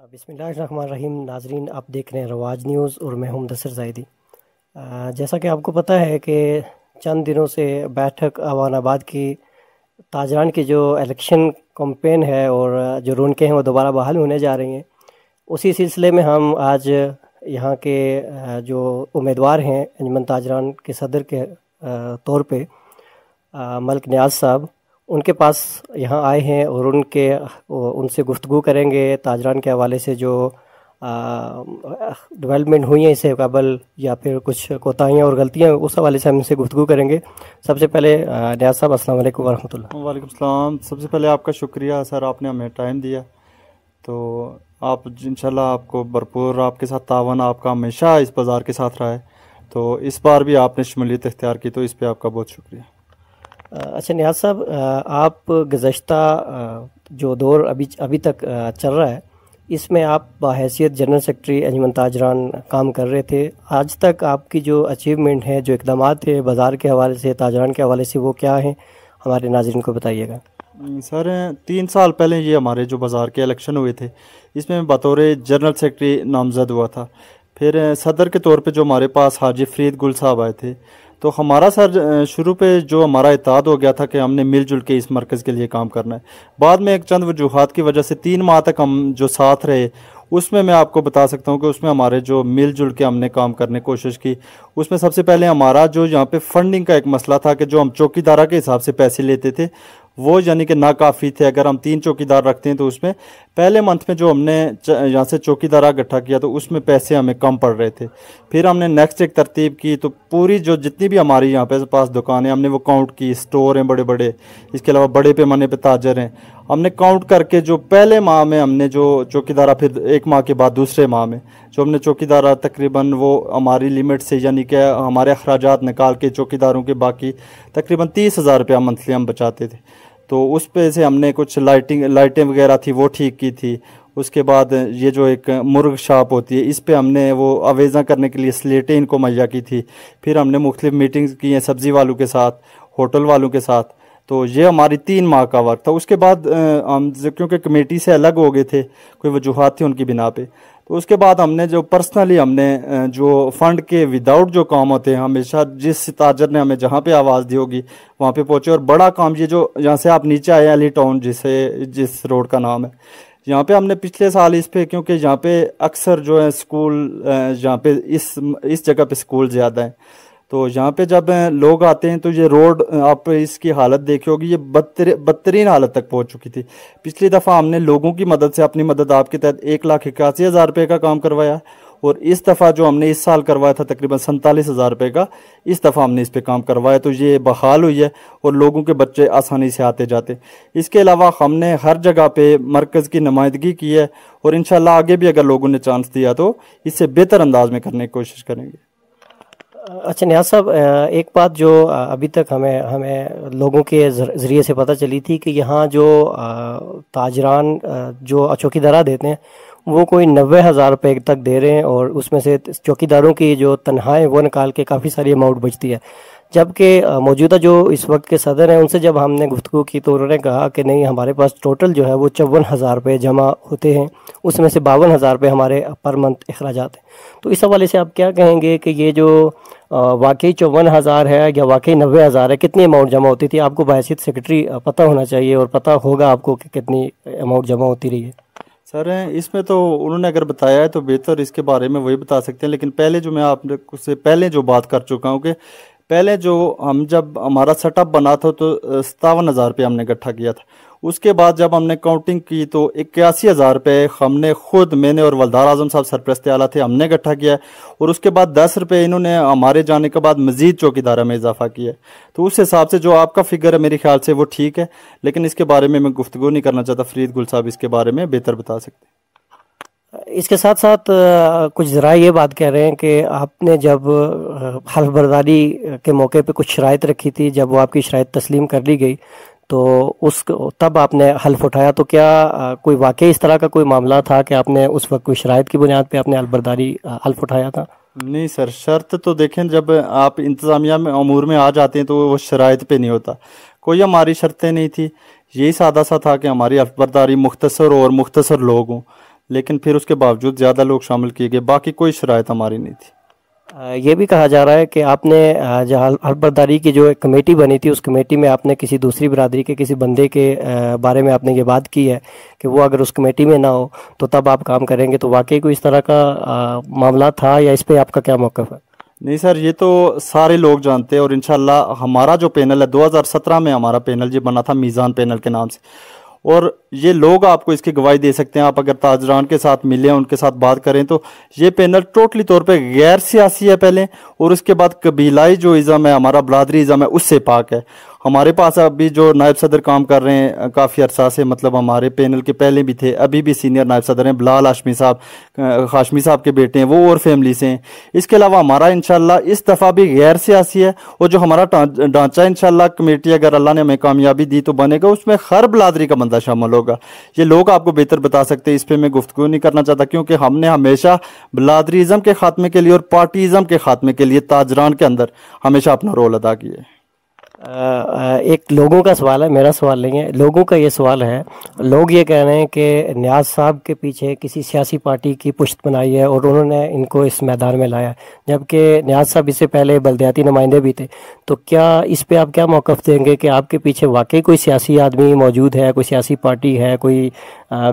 بسم اللہ الرحمن الرحیم. ناظرین، آپ دیکھ رہے ہیں رواج نیوز اور میں ہوں مدثر زاہدی. جیسا کہ آپ کو پتہ ہے کہ چند دنوں سے بیٹھک اوان آباد کی تاجران کی جو الیکشن کمپین ہے اور جو رونقیں ہیں وہ دوبارہ بحال ہونے جا رہی ہیں. اسی سلسلے میں ہم آج یہاں کے جو امیدوار ہیں انجمن تاجران کے صدر کے طور پہ ملک نیاز صاحب، ان کے پاس یہاں آئے ہیں اور ان سے گفتگو کریں گے تاجران کے حوالے سے جو ڈیولپمنٹ ہوئی ہیں اس سے قبل یا پھر کچھ کوتاہیاں اور غلطیاں، اس حوالے سے ہم ان سے گفتگو کریں گے. سب سے پہلے نیاز صاحب السلام علیکم ورحمۃ اللہ. وعلیکم السلام. سب سے پہلے آپ کا شکریہ سر، آپ نے ہمیں ٹائم دیا. تو آپ انشاءاللہ آپ کو بھرپور آپ کے ساتھ تعاون آپ کا ہمیشہ اس بازار کے ساتھ رہا ہے، تو اس بار بھی آپ نے شمولیت اختیار کی، تو اس پہ آپ کا بہت شکریہ. اچھا نیاز صاحب، آپ گزشتہ جو دور ابھی تک چل رہا ہے اس میں آپ بحیثیت جنرل سیکرٹری انجمن تاجران کام کر رہے تھے. آج تک آپ کی جو اچیومنٹ ہے، جو اقدامات تھے بازار کے حوالے سے، تاجران کے حوالے سے، وہ کیا ہیں ہمارے ناظرین کو بتائیے گا. سر 3 سال پہلے یہ ہمارے جو بازار کے الیکشن ہوئے تھے، اس میں بطور جنرل سیکرٹری نامزد ہوا تھا. پھر صدر کے طور پہ جو ہمارے پاس حاجی فرید گل صاحب آئے تھے، تو ہمارا سر شروع پہ جو ہمارا اتحاد ہو گیا تھا کہ ہم نے مل جل کے اس مرکز کے لیے کام کرنا ہے. بعد میں ایک چند وجوہات کی وجہ سے 3 ماہ تک ہم جو ساتھ رہے، اس میں آپ کو بتا سکتا ہوں کہ اس میں ہمارے جو مل جل کے ہم نے کام کرنے کی کوشش کی. اس میں سب سے پہلے ہمارا جو یہاں پہ فنڈنگ کا ایک مسئلہ تھا کہ جو ہم چوکی دارہ کے حساب سے پیسے لیتے تھے وہ یعنی کہ ناکافی تھے. اگر ہم 3 چوکی دار رکھتے ہیں تو اس میں پہلے منتھ میں جو ہم نے یہاں سے چوکی دارہ اکٹھا کیا تو اس میں پیسے ہمیں کم پڑ رہے تھے. پھر ہم نے نیکسٹ ایک ترتیب کی، تو پوری جو جتنی بھی ہماری یہاں پہ پاس دکانیں ہم نے وہ کاؤنٹ کی، اسٹور ہیں بڑے بڑے، اس کے علاوہ بڑے پیمانے پہ تاجر ہیں. ہم نے کاؤنٹ کر کے جو پہلے ماہ میں ہم نے جو چوکی دارہ، پھر 1 ماہ کے بعد دوسرے ماہ میں جو ہم نے چوکی دارہ تقریباً وہ ہماری لیمٹ سے یعنی کہ ہمارے اخراجات نکال کے چوکی داروں کے باقی تقریباً 30,000 روپیہ منتھلی ہم بچاتے تھے. تو اس پہ سے ہم نے کچھ لائٹیں وغیرہ تھی وہ ٹھیک کی تھی. اس کے بعد یہ جو ایک مرغ شاپ ہوتی ہے اس پہ ہم نے وہ آویزاں کرنے کے لیے سلیٹیں ان کو مہیا کی تھی. پھر ہم نے مختلف میٹنگز کی ہیں سبزی والوں کے ساتھ، ہوٹل والوں کے ساتھ. تو یہ ہماری 3 ماہ کا وقت تھا. اس کے بعد ہم کیونکہ کمیٹی سے الگ ہو گئے تھے، کوئی وجوہات تھی ان کی بنا پہ، تو اس کے بعد ہم نے جو پرسنلی ہم نے جو فنڈ کے وداؤٹ جو کام ہوتے ہیں، ہمیشہ جس تاجر نے ہمیں جہاں پہ آواز دی ہوگی وہاں پہ پہنچے. اور بڑا کام یہ جو یہاں سے آپ نیچے آئے علی ٹاؤن جس روڈ کا نام ہے، یہاں پہ ہم نے پچھلے سال اس پہ، کیونکہ یہاں پہ اکثر جو ہے سکول، یہاں پہ اس جگہ پہ سکول زیادہ ہیں، تو یہاں پہ جب لوگ آتے ہیں تو یہ روڈ آپ اس کی حالت دیکھی ہوگی، یہ بدترین حالت تک پہنچ چکی تھی. پچھلی دفعہ ہم نے لوگوں کی مدد سے، اپنی مدد آپ کے تحت 1,81,000 روپے کا کام کروایا، اور اس دفعہ جو ہم نے اس سال کروایا تھا تقریباً 47,000 روپے کا، اس دفعہ ہم نے اس پہ کام کروایا. تو یہ بحال ہوئی ہے اور لوگوں کے بچے آسانی سے آتے جاتے. اس کے علاوہ ہم نے ہر جگہ پہ مرکز کی نمائندگی کی ہے، اور انشاءاللہ آگے بھی اگر لوگوں نے چانس دیا تو اس سے بہتر انداز میں کرنے کی کوشش کریں گے. اچھا نیاز صاحب، ایک بات جو ابھی تک ہمیں لوگوں کے ذریعے سے پتہ چلی تھی کہ یہاں جو تاجران جو چوکی دارہ دیتے ہیں وہ کوئی 90,000 روپے تک دے رہے ہیں، اور اس میں سے چوکی داروں کی جو تنخواہیں وہ نکال کے کافی ساری اماؤنٹ بچتی ہے. جبکہ موجودہ جو اس وقت کے صدر ہیں ان سے جب ہم نے گفتگو کی تو انہوں نے کہا کہ نہیں، ہمارے پاس ٹوٹل جو ہے وہ 54,000 روپے جمع ہوتے ہیں، اس میں سے 52,000 روپے ہمارے پر منتھ اخراجات ہیں. تو اس حوالے سے آپ کیا کہیں گے کہ یہ جو واقعی 54,000 ہے یا واقعی 90,000 ہے، کتنی اماؤنٹ جمع ہوتی تھی؟ آپ کو بحیثیت سیکرٹری پتہ ہونا چاہیے اور پتہ ہوگا آپ کو کہ کتنی اماؤنٹ جمع ہوتی رہی ہے. سر اس میں تو انہوں نے اگر بتایا ہے تو بہتر اس کے بارے میں وہی بتا سکتے ہیں. لیکن پہلے جو میں آپ سے پہلے جو بات کر چکا ہوں کہ پہلے جو جب ہمارا سیٹ اپ بنا تھا تو 57,000 روپے ہم نے اکٹھا کیا تھا. اس کے بعد جب ہم نے کاؤنٹنگ کی تو 81,000 روپے ہم نے خود، میں نے اور ولدار اعظم صاحب سرپرست اعلیٰ تھے، ہم نے اکٹھا کیا ہے. اور اس کے بعد 10 روپے انہوں نے ہمارے جانے کے بعد مزید چوکی دارہ میں اضافہ کیا ہے. تو اس حساب سے جو آپ کا فگر ہے میرے خیال سے وہ ٹھیک ہے، لیکن اس کے بارے میں گفتگو نہیں کرنا چاہتا. فرید گل صاحب اس کے بارے میں بہتر بتا سکتے ہیں. اس کے ساتھ ساتھ کچھ ذرائع یہ بات کہہ رہے ہیں کہ آپ نے جب حلف برداری کے موقع پہ کچھ شرائط رکھی تھی، جب وہ آپ کی شرائط تسلیم کر لی گئی تو تب آپ نے حلف اٹھایا. تو کیا کوئی واقعی اس طرح کا کوئی معاملہ تھا کہ آپ نے اس وقت کوئی شرائط کی بنیاد پہ آپ نے حلف برداری حلف اٹھایا تھا؟ نہیں سر، شرط تو دیکھیں جب آپ انتظامیہ میں امور میں آ جاتے ہیں تو وہ شرائط پہ نہیں ہوتا. کوئی ہماری شرطیں نہیں تھی، یہی سادہ سا تھا کہ ہماری حلف برداری مختصر اور مختصر لوگ ہوں. لیکن پھر اس کے باوجود زیادہ لوگ شامل کیے گئے، باقی کوئی شرائط ہماری نہیں تھی۔ یہ بھی کہا جا رہا ہے کہ آپ نے جہاں حلف برداری کی جو ایک کمیٹی بنی تھی، اس کمیٹی میں آپ نے کسی دوسری برادری کے کسی بندے کے بارے میں آپ نے یہ بات کی ہے کہ وہ اگر اس کمیٹی میں نہ ہو تو تب آپ کام کریں گے، تو واقعی کوئی اس طرح کا معاملہ تھا یا اس پہ آپ کا کیا موقف ہے؟ نہیں سر، یہ تو سارے لوگ جانتے ہیں، اور انشاءاللہ ہمارا جو پینل ہے 2017 میں ہمارا پینل بنا تھا میزان پینل کے نام سے، اور یہ لوگ آپ کو اس کی گواہی دے سکتے ہیں۔ آپ اگر تاجران کے ساتھ ملیں، ان کے ساتھ بات کریں، تو یہ پینل ٹوٹلی طور پہ غیر سیاسی ہے پہلے، اور اس کے بعد قبیلائی جو ازم ہے، ہمارا برادری ازم ہے، اس سے پاک ہے۔ ہمارے پاس ابھی جو نائب صدر کام کر رہے ہیں کافی عرصہ سے، مطلب ہمارے پینل کے پہلے بھی تھے، ابھی بھی سینئر نائب صدر ہیں، بلال ہاشمی صاحب کے بیٹے ہیں، وہ اور فیملی سے ہیں۔ اس کے علاوہ ہمارا انشاءاللہ اس دفعہ بھی غیر سیاسی ہے، اور جو ہمارا ڈھانچہ انشاءاللہ کمیٹی اگر اللہ نے ہمیں کامیابی دی تو بنے گا، اس میں ہر برادری کا بندہ شامل ہوگا۔ یہ لوگ آپ کو بہتر بتا سکتے ہیں، اس پہ میں گفتگو نہیں کرنا چاہتا، کیونکہ ہم نے ہمیشہ برادری ازم کے خاتمے کے لیے اور پارٹی ازم کے خاتمے کے لیے تاجران کے اندر ہمیشہ اپنا رول ادا کیا ہے۔ ایک لوگوں کا سوال ہے، میرا سوال نہیں ہے، لوگوں کا یہ سوال ہے، لوگ یہ کہہ رہے ہیں کہ نیاز صاحب کے پیچھے کسی سیاسی پارٹی کی پشت بنائی ہے اور انہوں نے ان کو اس میدان میں لایا، جبکہ نیاز صاحب اس سے پہلے بلدیاتی نمائندے بھی تھے۔ تو کیا اس پہ آپ کیا موقف دیں گے کہ آپ کے پیچھے واقعی کوئی سیاسی آدمی موجود ہے، کوئی سیاسی پارٹی ہے، کوئی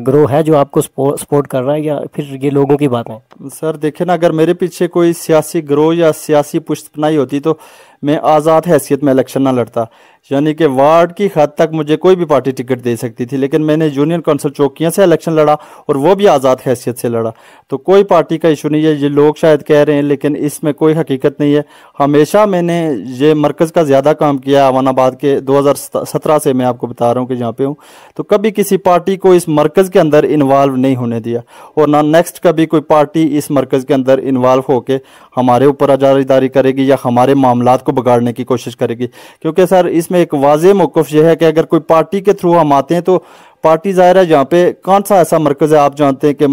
گروہ ہے جو آپ کو سپورٹ کر رہا ہے، یا پھر یہ لوگوں کی باتیں؟ سر دیکھیں نا، اگر میرے پیچھے کوئی سیاسی گروہ یا سیاسی پشت پناہی ہوتی تو میں آزاد حیثیت میں الیکشن نہ لڑتا، یعنی کہ وارڈ کی حد تک مجھے کوئی بھی پارٹی ٹکٹ دے سکتی تھی، لیکن میں نے یونین کونسل چوکیاں سے الیکشن لڑا، اور وہ بھی آزاد حیثیت سے لڑا۔ تو کوئی پارٹی کا ایشو نہیں ہے، یہ لوگ شاید کہہ رہے ہیں، لیکن اس میں کوئی حقیقت نہیں ہے۔ ہمیشہ میں نے یہ مرکز کا زیادہ کام کیا ہے، امان آباد کے 2017 سے میں آپ کو بتا رہا ہوں کہ جہاں پہ ہوں، تو کبھی کسی پارٹی کو اس مرکز کے اندر انوالو نہیں ہونے دیا، اور نہ نیکسٹ کبھی کوئی پارٹی اس مرکز کے اندر انوالو ہو کے ہمارے اوپر اجارہ داری کرے گی یا ہمارے معاملات کو بگاڑنے کی کوشش کرے گی۔ کیونکہ سر اس میں ایک واضح موقف یہ ہے کہ اگر کوئی پارٹی کے تھرو ہم آتے ہیں تو پارٹی ظاہر ہے جہاں پہ کون سا ایسا مرکز ہے، آپ جانتے ہیں کہ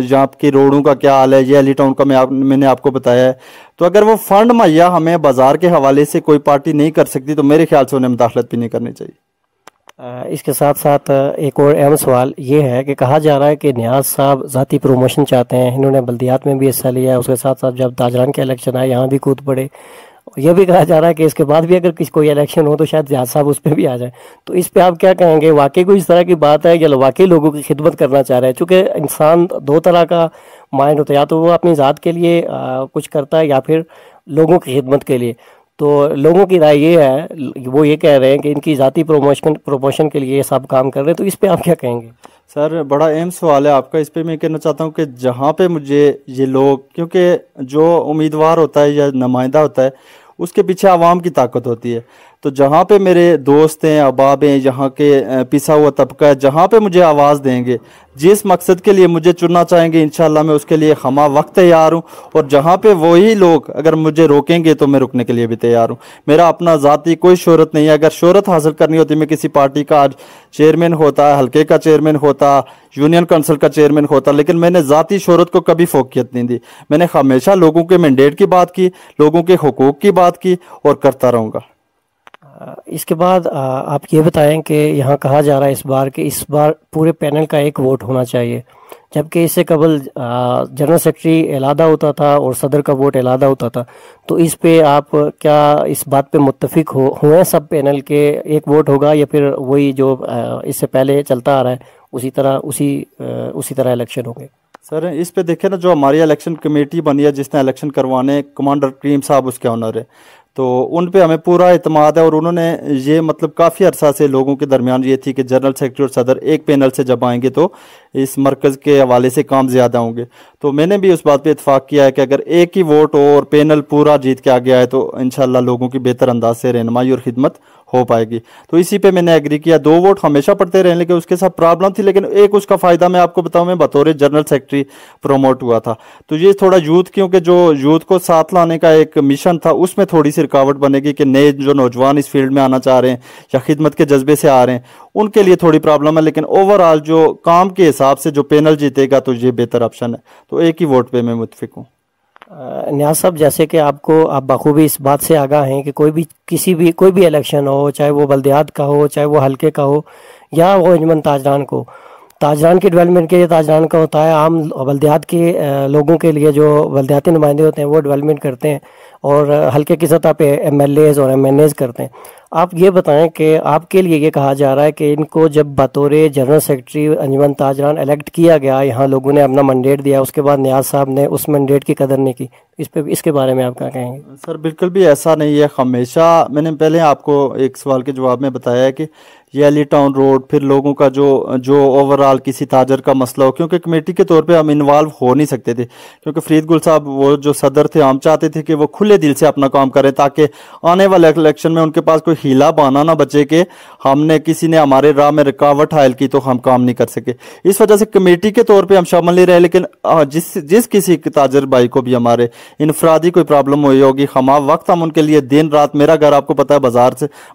جہاں کی روڈوں کا کیا حال ہے، یہ علی ٹاؤن کا میں نے آپ کو بتایا ہے۔ تو اگر وہ فنڈ مہیا ہمیں بازار کے حوالے سے کوئی پارٹی نہیں کر سکتی تو میرے خیال سے انہیں مداخلت بھی نہیں کرنی چاہیے۔ اس کے ساتھ ساتھ ایک اور اہم سوال یہ ہے کہ کہا جا رہا ہے کہ نیاز صاحب ذاتی پروموشن چاہتے ہیں، انہوں نے بلدیات میں بھی حصہ لیا ہے، اس کے ساتھ ساتھ جب تاجران کے الیکشن آئے یہاں بھی کود پڑے۔ یہ بھی کہا جا رہا ہے کہ اس کے بعد بھی اگر کوئی الیکشن ہو تو شاید نیاز صاحب اس پہ بھی آ جائیں، تو اس پہ آپ کیا کہیں گے؟ واقعی کوئی اس طرح کی بات ہے یا واقعی لوگوں کی خدمت کرنا چاہ رہے ہیں؟ چونکہ انسان دو طرح کا مائنڈ ہوتا ہے، یا تو وہ اپنی ذات کے لیے کچھ کرتا ہے یا پھر لوگوں کی خدمت کے لیے۔ تو لوگوں کی رائے یہ ہے، وہ یہ کہہ رہے ہیں کہ ان کی ذاتی پروموشن کے لیے یہ سب کام کر رہے ہیں، تو اس پہ آپ کیا کہیں گے؟ سر بڑا اہم سوال ہے آپ کا، اس پہ میں کہنا چاہتا ہوں کہ جہاں پہ مجھے یہ لوگ، کیونکہ جو امیدوار ہوتا ہے یا نمائندہ ہوتا ہے اس کے پیچھے عوام کی طاقت ہوتی ہے، تو جہاں پہ میرے دوست ہیں، احباب ہیں، یہاں کے پسا ہوا طبقہ ہے، جہاں پہ مجھے آواز دیں گے، جس مقصد کے لیے مجھے چننا چاہیں گے، انشاءاللہ میں اس کے لیے ہمہ وقت تیار ہوں، اور جہاں پہ وہی لوگ اگر مجھے روکیں گے تو میں رکنے کے لیے بھی تیار ہوں۔ میرا اپنا ذاتی کوئی شہرت نہیں ہے، اگر شہرت حاصل کرنی ہوتی میں کسی پارٹی کا آج چیئرمین ہوتا، حلقے کا چیئرمین ہوتا، یونین کونسل کا چیئرمین ہوتا، لیکن میں نے ذاتی شہرت کو کبھی فوقیت نہیں دی۔ میں نے ہمیشہ لوگوں کے مینڈیٹ کی بات کی، لوگوں کے حقوق کی بات کی، اور کرتا رہوں گا۔ اس کے بعد آپ یہ بتائیں کہ یہاں کہا جا رہا ہے اس بار پورے پینل کا ایک ووٹ ہونا چاہیے، جبکہ اس سے قبل جنرل سیکرٹری علیحدہ ہوتا تھا اور صدر کا ووٹ علیحدہ ہوتا تھا، تو اس پہ آپ کیا اس بات پہ متفق ہوئے سب پینل کے ایک ووٹ ہوگا، یا پھر وہی جو اس سے پہلے چلتا آ رہا ہے اسی طرح الیکشن ہوں گے؟ سر اس پہ دیکھیں نا، جو ہماری الیکشن کمیٹی بنی ہے جس نے الیکشن کروانے، کمانڈر کریم صاحب اس کے آنر ہے، تو ان پہ ہمیں پورا اعتماد ہے، اور انہوں نے یہ مطلب کافی عرصہ سے لوگوں کے درمیان یہ تھی کہ جنرل سیکرٹری اور صدر ایک پینل سے جب آئیں گے تو اس مرکز کے حوالے سے کام زیادہ ہوں گے۔ تو میں نے بھی اس بات پہ اتفاق کیا ہے کہ اگر ایک ہی ووٹ ہو اور پینل پورا جیت کے آگے آئے تو انشاءاللہ لوگوں کی بہتر انداز سے رہنمائی اور خدمت ہو پائے گی۔ تو اسی پہ میں نے ایگری کیا، 2 ووٹ ہمیشہ پڑتے رہے، لیکن اس کے ساتھ پرابلم تھی، لیکن ایک اس کا فائدہ میں آپ کو بتاؤں، میں بطور جنرل سیکرٹری پروموٹ ہوا تھا، تو یہ تھوڑا یوتھ، کیونکہ جو یوتھ کو ساتھ لانے کا ایک مشن تھا، اس میں تھوڑی سی رکاوٹ بنے گی کہ نئے جو نوجوان اس فیلڈ میں آنا چاہ رہے ہیں یا خدمت کے جذبے سے آ رہے ہیں ان کے لیے تھوڑی پرابلم ہے، لیکن اوورآل جو کام کے حساب سے جو پینل جیتے گا تو یہ بہتر آپشن ہے، تو ایک ہی ووٹ پہ میں متفق ہوں۔ نیاز صاحب، جیسے کہ آپ بخوبی اس بات سے آگاہ ہیں کہ کوئی بھی الیکشن ہو، چاہے وہ بلدیات کا ہو، چاہے وہ حلقے کا ہو یا وہ انجمن تاجران کو، تاجران کی ڈیولپمنٹ کے لیے تاجران کا ہوتا ہے، عام بلدیات کے لوگوں کے لیے جو بلدیاتی نمائندے ہوتے ہیں وہ ڈیولپمنٹ کرتے ہیں، اور حلقے کی سطح پہ ایم ایل ایز اور ایم این ایز کرتے ہیں۔ آپ یہ بتائیں کہ آپ کے لیے یہ کہا جا رہا ہے کہ ان کو جب بطور جنرل سیکرٹری انجمن تاجران الیکٹ کیا گیا، یہاں لوگوں نے اپنا منڈیٹ دیا، اس کے بعد نیاز صاحب نے اس منڈیٹ کی قدر نہیں کی، اس کے بارے میں آپ کیا کہیں گے؟ سر بالکل بھی ایسا نہیں ہے۔ ہمیشہ میں نے پہلے آپ کو ایک سوال کے جواب میں بتایا ہے کہ یہ علی ٹاؤن روڈ پھر لوگوں کا جو اوورال کسی تاجر کا مسئلہ ہو، کیونکہ کمیٹی کے طور پہ ہم انوالو ہو نہیں سکتے تھے، کیونکہ فرید گل صاحب وہ جو صدر تھے، ہم چاہتے تھے کہ وہ کھلے دل سے اپنا کام کریں تاکہ آنے والے الیکشن میں ان کے پاس کوئی ہیلا بہانہ نہ بچے کہ ہم نے کسی نے ہمارے راہ میں رکاوٹ حائل کی تو ہم کام نہیں کر سکے۔ اس وجہ سے کمیٹی کے طور پہ ہم شامل نہیں رہے، لیکن جس کسی تاجر بھائی کو بھی ہمارے انفرادی کوئی پرابلم ہوئی ہوگی، وقت ہم ان کے لیے دن رات، میرا گھر آپ کو پتا ہے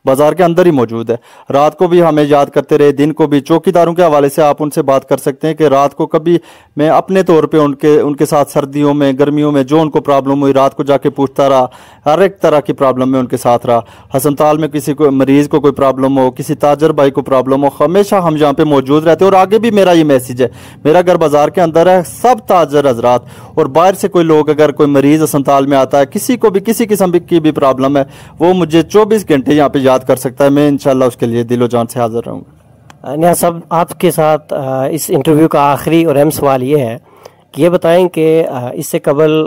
بازار کے اندر ہی موجود ہے، رات کو بھی ہمیں یاد کرتے رہے، دن کو بھی۔ چوکی داروں کے حوالے سے آپ ان سے بات کر سکتے ہیں کہ رات کو کبھی میں اپنے طور پہ ان کے ساتھ سردیوں میں گرمیوں میں جو ان کو پرابلم ہوئی رات کو جا کے پوچھتا رہا، ہر ایک طرح کی پرابلم میں ان کے ساتھ رہا۔ حسن تال میں کسی کو مریض کو کوئی پرابلم ہو، کسی تاجر بھائی کو پرابلم ہو، ہمیشہ ہم یہاں پہ موجود رہتے ہیں۔ اور آگے بھی میرا یہ میسیج ہے، میرا گھر بازار کے اندر ہے، سب تاجر حضرات اور باہر سے کوئی لوگ اگر کوئی مریض حسن تال میں آتا ہے، کسی کو بھی کسی قسم کی بھی پرابلم ہے، وہ مجھے 24 گھنٹے یہاں پہ یاد کر سکتا ہے، میں انشاءاللہ اس کے لیے دل و جان سے حاضر رہوں گا۔ نیاز صاحب، آپ کے ساتھ اس انٹرویو کا آخری اور اہم سوال یہ ہے کہ یہ بتائیں کہ اس سے قبل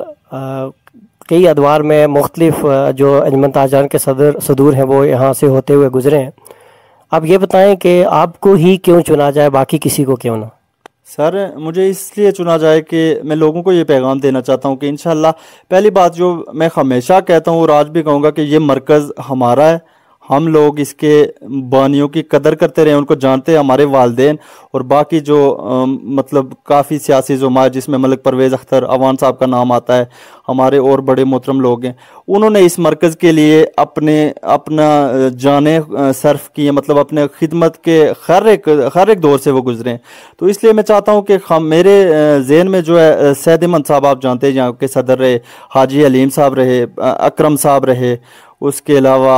کئی ادوار میں مختلف جو انجمن تاجران کے صدور ہیں وہ یہاں سے ہوتے ہوئے گزرے ہیں، آپ یہ بتائیں کہ آپ کو ہی کیوں چنا جائے، باقی کسی کو کیوں نہ؟ سر مجھے اس لیے چنا جائے کہ میں لوگوں کو یہ پیغام دینا چاہتا ہوں کہ انشاءاللہ پہلی بات جو میں ہمیشہ کہتا ہوں اور آج بھی کہوں گا کہ یہ مرکز ہمارا ہے، ہم لوگ اس کے بانیوں کی قدر کرتے رہے، ان کو جانتے ہیں، ہمارے والدین اور باقی جو مطلب کافی سیاسی زماعت جس میں ملک پرویز اختر عوان صاحب کا نام آتا ہے، ہمارے اور بڑے محترم لوگ ہیں، انہوں نے اس مرکز کے لیے اپنا جانیں صرف کی ہیں، مطلب اپنے خدمت کے ہر ایک دور سے وہ گزرے ہیں۔ تو اس لیے میں چاہتا ہوں کہ میرے ذہن میں جو ہے سید احمد صاحب آپ جانتے ہیں یہاں کے صدر رہے، حاجی علیم صاحب رہے، اکرم صاحب رہے، اس کے علاوہ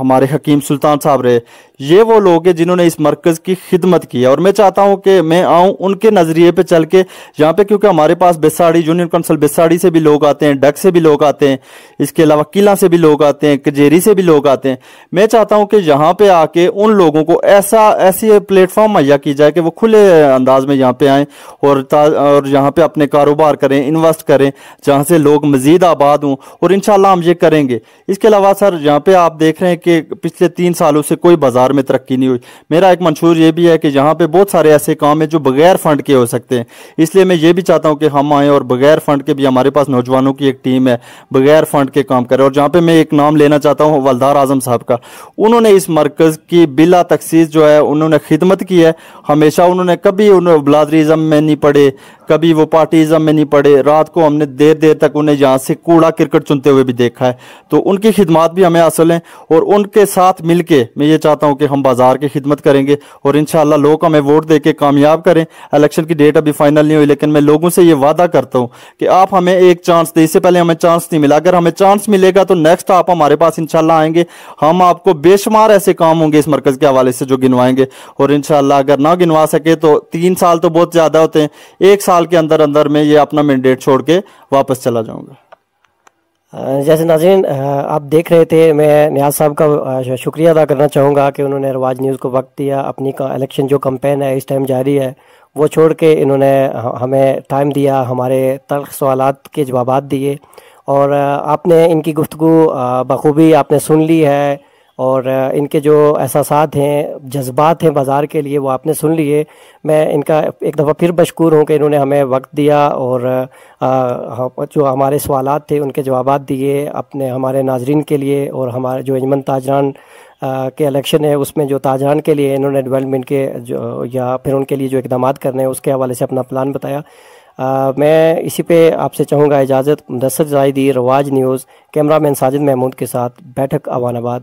ہمارے حکیم سلطان صاحب رہے، یہ وہ لوگ ہیں جنہوں نے اس مرکز کی خدمت کی ہے، اور میں چاہتا ہوں کہ میں آؤں ان کے نظریے پہ چل کے یہاں پہ، کیونکہ ہمارے پاس بساڑی یونین کونسل بساڑی سے بھی لوگ آتے ہیں، ڈک سے بھی لوگ آتے ہیں، اس کے علاوہ قلعہ سے بھی لوگ آتے ہیں، کجیری سے بھی لوگ آتے ہیں۔ میں چاہتا ہوں کہ یہاں پہ آ کے ان لوگوں کو ایسی پلیٹ فارم مہیا کی جائے کہ وہ کھلے انداز میں یہاں پہ آئیں اور یہاں پہ اپنے کاروبار کریں، انویسٹ کریں، جہاں سے لوگ مزید آباد ہوں، اور انشاءاللہ ہم یہ کریں گے۔ اس کے علاوہ سر یہاں پہ آپ دیکھ رہے ہیں کہ پچھلے 3 سالوں سے کوئی بازار میں ترقی نہیں ہوئی۔ میرا ایک منشور یہ بھی ہے کہ یہاں پہ بہت سارے ایسے کام ہیں جو بغیر فنڈ کے ہو سکتے ہیں، اس لیے میں یہ بھی چاہتا ہوں کہ ہم آئیں اور بغیر فنڈ کے بھی، ہمارے پاس نوجوانوں کی ایک ٹیم ہے، بغیر فنڈ کے کام کرے۔ اور جہاں پہ میں ایک نام لینا چاہتا ہوں ولدار اعظم صاحب کا، انہوں نے اس مرکز کی بلا تخصیص جو ہے انہوں نے خدمت کی ہے، ہمیشہ انہوں نے کبھی بلادریزم میں نہیں پڑے، کبھی وہ پارٹیزم میں نہیں پڑے، رات کو ہم نے دیر تک انہیں یہاں سے کوڑا کرکٹ چنتے ہوئے بھی دیکھا ہے، تو ان کی خدمات بھی ہمیں حاصل ہیں، اور ان کے ساتھ مل کے میں یہ چاہتا ہوں کہ ہم بازار کی خدمت کریں گے، اور انشاءاللہ لوگ ہمیں ووٹ دے کے کامیاب کریں۔ الیکشن کی ڈیٹ ابھی فائنل نہیں ہوئی، لیکن میں لوگوں سے یہ وعدہ کرتا ہوں کہ آپ ہمیں ایک چانس دیں، اس سے پہلے ہمیں چانس نہیں ملا، اگر ہمیں چانس ملے گا تو نیکسٹ آپ ہمارے پاس انشاءاللہ آئیں گے، ہم آپ کو بے شمار ایسے کام ہوں گے اس مرکز کے حوالے سے جو گنوائیں گے، اور انشاءاللہ اگر نہ گنوا سکے تو 3 سال تو بہت زیادہ ہوتے ہیں، 1 سال کے اندر میں یہ اپنا مینڈیٹ چھوڑ کے واپس چلا جاؤں گا۔ جیسے ناظرین آپ دیکھ رہے تھے، میں نیاز صاحب کا شکریہ ادا کرنا چاہوں گا کہ انہوں نے رواج نیوز کو وقت دیا، اپنی الیکشن جو کمپین ہے اس ٹائم جاری ہے وہ چھوڑ کے انہوں نے ہمیں ٹائم دیا، ہمارے تلخ سوالات کے جوابات دیے، اور آپ نے ان کی گفتگو بخوبی آپ نے سن لی ہے، اور ان کے جو احساسات ہیں، جذبات ہیں بازار کے لیے، وہ آپ نے سن لیے۔ میں ان کا ایک دفعہ پھر مشکور ہوں کہ انہوں نے ہمیں وقت دیا اور جو ہمارے سوالات تھے ان کے جوابات دیے ہمارے ناظرین کے لیے، اور ہمارے جو انجمن تاجران کے الیکشن ہے اس میں جو تاجران کے لیے انہوں نے ڈیولپمنٹ کے یا پھر ان کے لیے جو اقدامات کرنے ہیں اس کے حوالے سے اپنا پلان بتایا۔ میں اسی پہ آپ سے چاہوں گا اجازت۔ مدثر زاہدی، رواج نیوز، کیمرہ مین ساجد محمود کے ساتھ، بیٹھک، عوان آباد۔